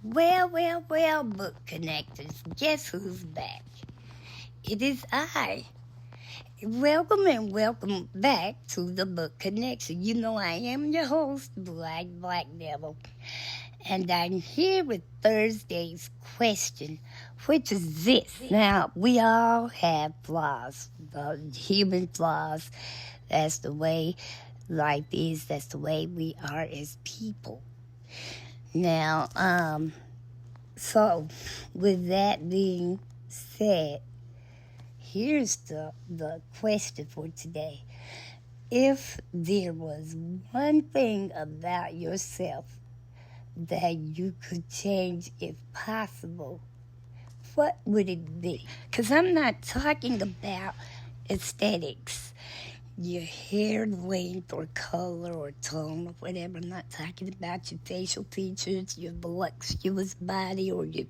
Well, book connectors. Guess who's back? It is I. Welcome and welcome back to the Book Connection. You know I am your host, Black Devil, and I'm here with Thursday's question, which is this. Now, we all have flaws, human flaws. That's the way life is. That's the way we are as people. Now, so with that being said, here's the question for today. If there was one thing about yourself that you could change if possible, what would it be? Because I'm not talking about aesthetics, your hair length or color or tone or whatever. I'm not talking about your facial features, your voluptuous body or your,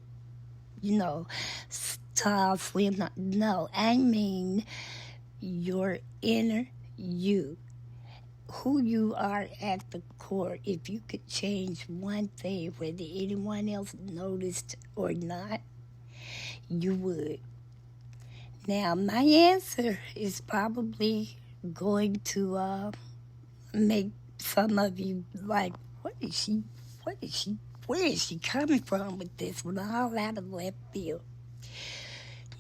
tall, slim. No, I mean your inner you, who you are at the core. If you could change one thing, whether anyone else noticed or not, you would. Now, my answer is probably going to make some of you like, where is she coming from with this one, all out of left field?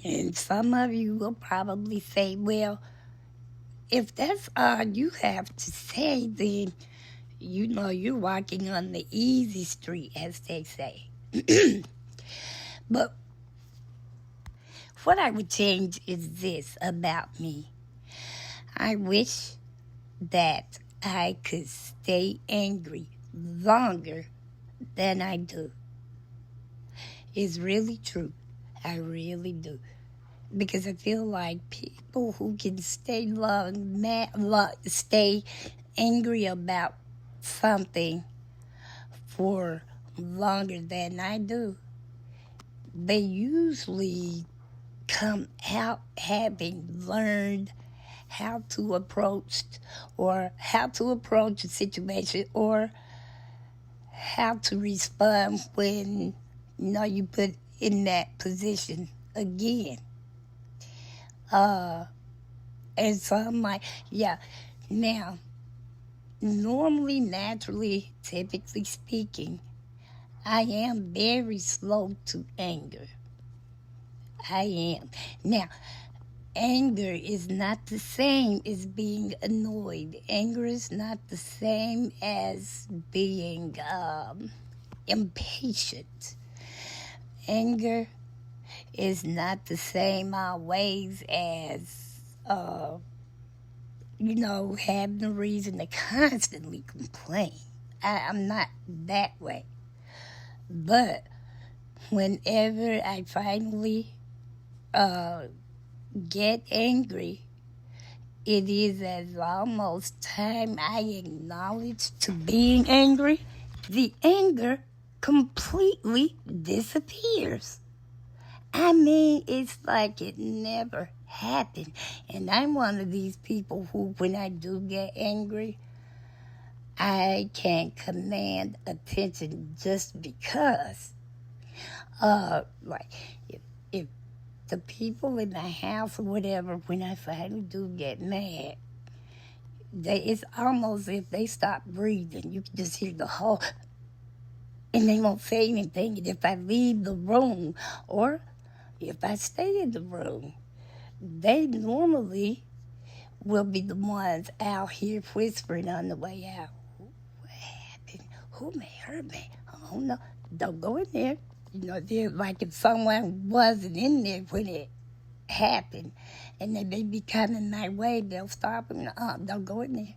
And some of you will probably say, well, if that's all you have to say, then you're walking on the easy street, as they say. But what I would change is this about me. I wish that I could stay angry longer than I do. It's really true. I really do. Because I feel like people who can stay stay angry about something for longer than I do, they usually come out having learned how to approach a situation or how to respond when you put in that position again. And so I'm like, yeah. Now, normally, naturally, typically speaking, I am very slow to anger. I am. Now, anger is not the same as being annoyed. Anger is not the same as being impatient. Anger is not the same always as, having a reason to constantly complain. I'm not that way. But whenever I finally get angry, it is as almost time I acknowledge to being angry, the anger completely disappears. I mean, it's like it never happened. And I'm one of these people who, when I do get angry, I can command attention just because. Like, if the people in the house or whatever, when I finally do get mad, it's almost as if they stop breathing. You can just hear the whole, and they won't say anything. And if I leave the room or if I stay in the room, they normally will be the ones out here whispering on the way out. What happened? Who may hurt me? Oh no, don't go in there. They're like if someone wasn't in there when it happened and they may be coming my way, they'll stop and don't go in there.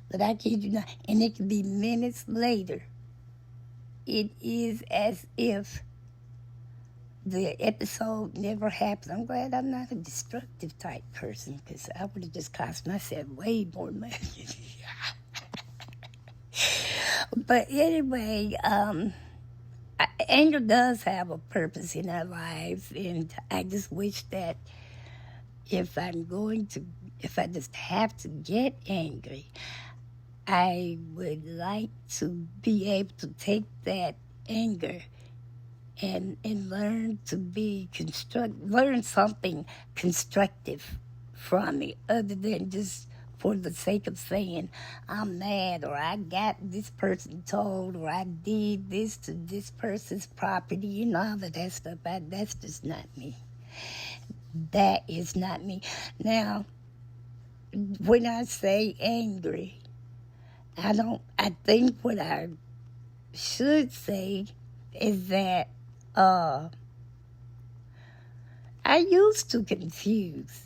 But I kid you not, and it could be minutes later. It is as if the episode never happened. I'm glad I'm not a destructive type person because I would have just cost myself way more money. But anyway, anger does have a purpose in our lives, and I just wish that if I just have to get angry, I would like to be able to take that anger and learn something constructive from it, other than just for the sake of saying I'm mad, or I got this person told, or I did this to this person's property and all of that stuff. That's just not me. That is not me. Now, when I say angry, I think what I should say is that I used to confuse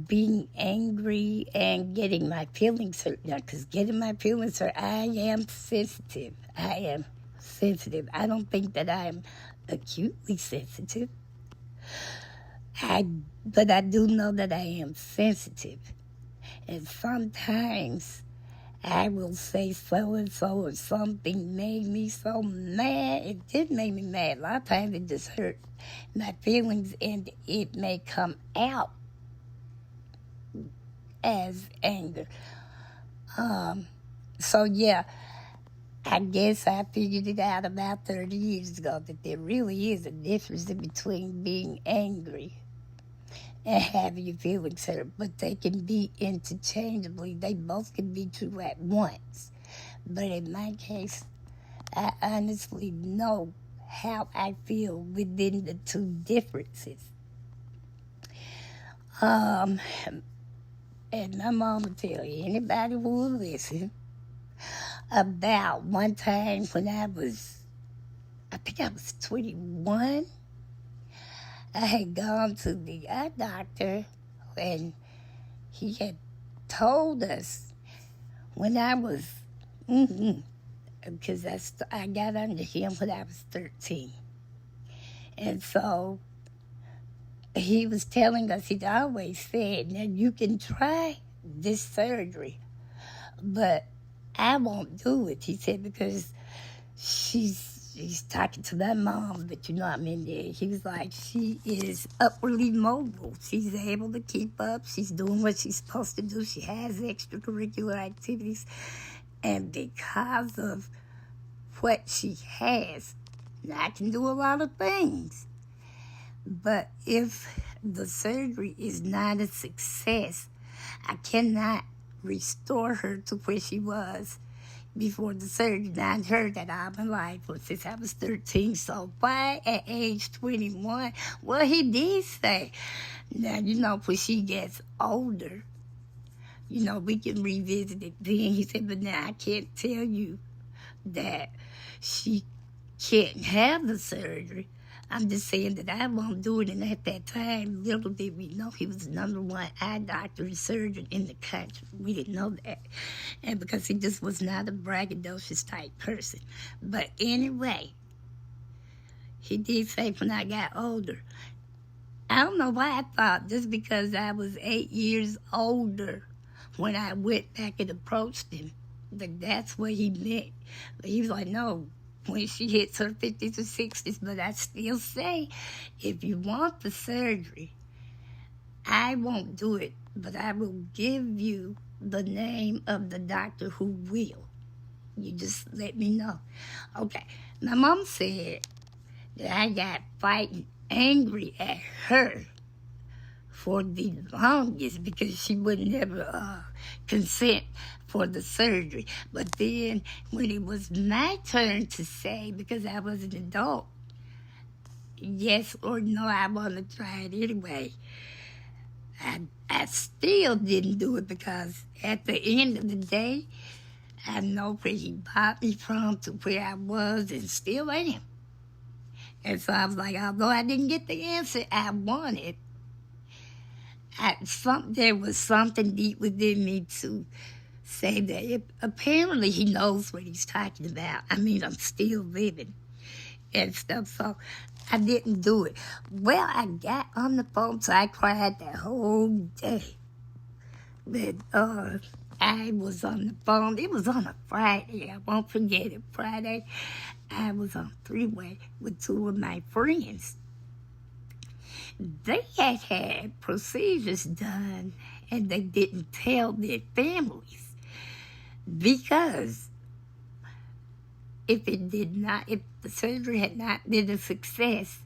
being angry and getting my feelings hurt. Now, because getting my feelings hurt, I am sensitive. I don't think that I'm acutely sensitive. But I do know that I am sensitive. And sometimes I will say so-and-so or something made me so mad. It did make me mad. A lot of times it just hurt my feelings, and it may come out as anger. So yeah, I guess I figured it out about 30 years ago that there really is a difference between being angry and having your feelings hurt, but they can be interchangeably. They both can be true at once. But in my case, I honestly know how I feel within the two differences. And my mom will tell you, anybody who will listen, about one time when I think I was 21, I had gone to the eye doctor, and he had told us when I was, because I got under him when I was 13. And so he was telling us, he'd always said, now you can try this surgery, but I won't do it. He said, because she's talking to my mom, but he was like, she is upwardly mobile. She's able to keep up. She's doing what she's supposed to do. She has extracurricular activities. And because of what she has, I can do a lot of things. But if the surgery is not a success, I cannot restore her to where she was before the surgery. Now, I'd heard that all my life since I was 13. So why at age 21? Well, he did say, now, when she gets older, we can revisit it then. He said, but now I can't tell you that she can't have the surgery. I'm just saying that I won't do it. And at that time, little did we know he was the #1 eye doctor and surgeon in the country. We didn't know that. And because he just was not a braggadocious type person. But anyway, he did say when I got older, I don't know why I thought just because I was 8 years older when I went back and approached him, that's what he meant. But he was like, no, when she hits her 50s or 60s. But I still say, if you want the surgery, I won't do it, but I will give you the name of the doctor who will. You just let me know. Okay, my mom said that I got fighting angry at her for the longest because she would never consent for the surgery. But then when it was my turn to say, because I was an adult, yes or no, I want to try it anyway, I still didn't do it, because at the end of the day, I know where he brought me from to where I was and still am. And so I was like, although I didn't get the answer I wanted, there was something deep within me to say that apparently he knows what he's talking about. I mean, I'm still living and stuff, so I didn't do it. Well, I got on the phone, so I cried that whole day. But I was on the phone. It was on a Friday. I won't forget it. Friday, I was on three-way with two of my friends. They had procedures done, and they didn't tell their families because if the surgery had not been a success,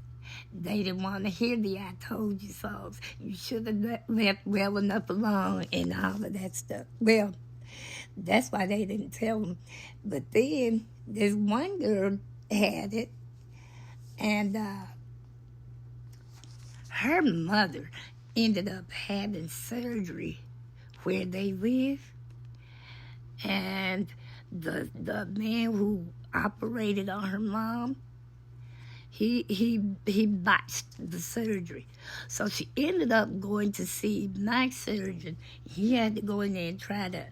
they didn't want to hear the I told you so. You should have left well enough alone and all of that stuff. Well, that's why they didn't tell them. But then this one girl had it, and her mother ended up having surgery where they live, and the man who operated on her mom, he botched the surgery. So she ended up going to see my surgeon. He had to go in there and try to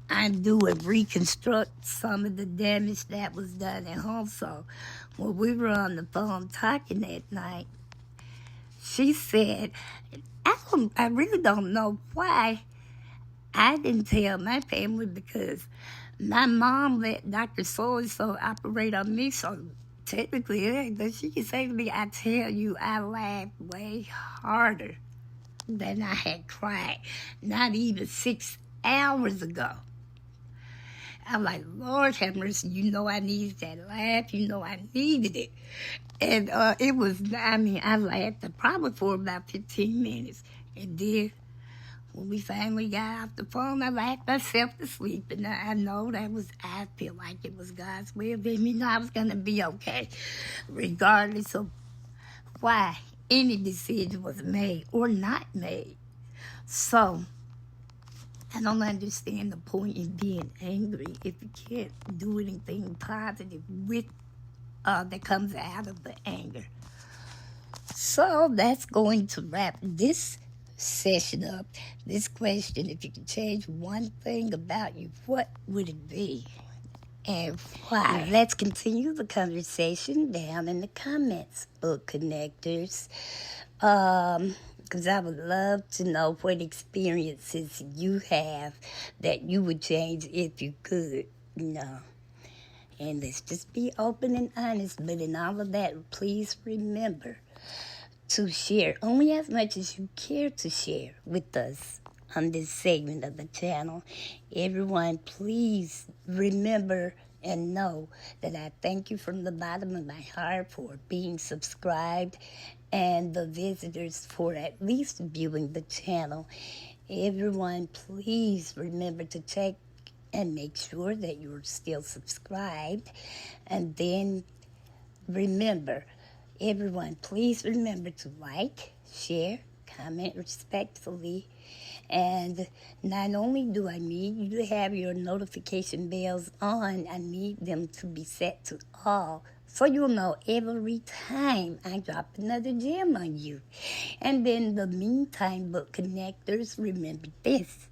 undo and reconstruct some of the damage that was done. And also, when we were on the phone talking that night, she said, I really don't know why I didn't tell my family, because my mom let Dr. So-and-so operate on me, so technically, but she can say to me, I tell you, I laughed way harder than I had cried, not even 6 hours ago. I'm like, Lord have mercy, you know I needed that laugh, you know I needed it. And it was, I laughed probably for about 15 minutes. And then when we finally got off the phone, I laughed myself to sleep. And I know I feel like it was God's will. Let me know I was going to be okay, regardless of why any decision was made or not made. So I don't understand the point in being angry if you can't do anything positive with that comes out of the anger. So that's going to wrap this session up. This question, if you could change one thing about you, what would it be? And why? Let's continue the conversation down in the comments, book connectors. Because I would love to know what experiences you have that you would change if you could, And let's just be open and honest. But in all of that, please remember to share only as much as you care to share with us on this segment of the channel. Everyone, please remember and know that I thank you from the bottom of my heart for being subscribed, and the visitors for at least viewing the channel. Everyone, please remember to check and make sure that you're still subscribed. And then remember, everyone, please remember to like, share, comment respectfully. And not only do I need you to have your notification bells on, I need them to be set to all, so you'll know every time I drop another gem on you. And in the meantime, book connectors, remember this.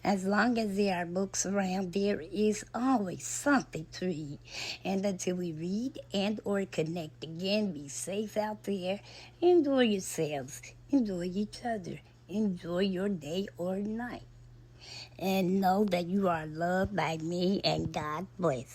As long as there are books around, there is always something to read. And until we read and or connect again, be safe out there. Enjoy yourselves. Enjoy each other. Enjoy your day or night. And know that you are loved by me, and God bless.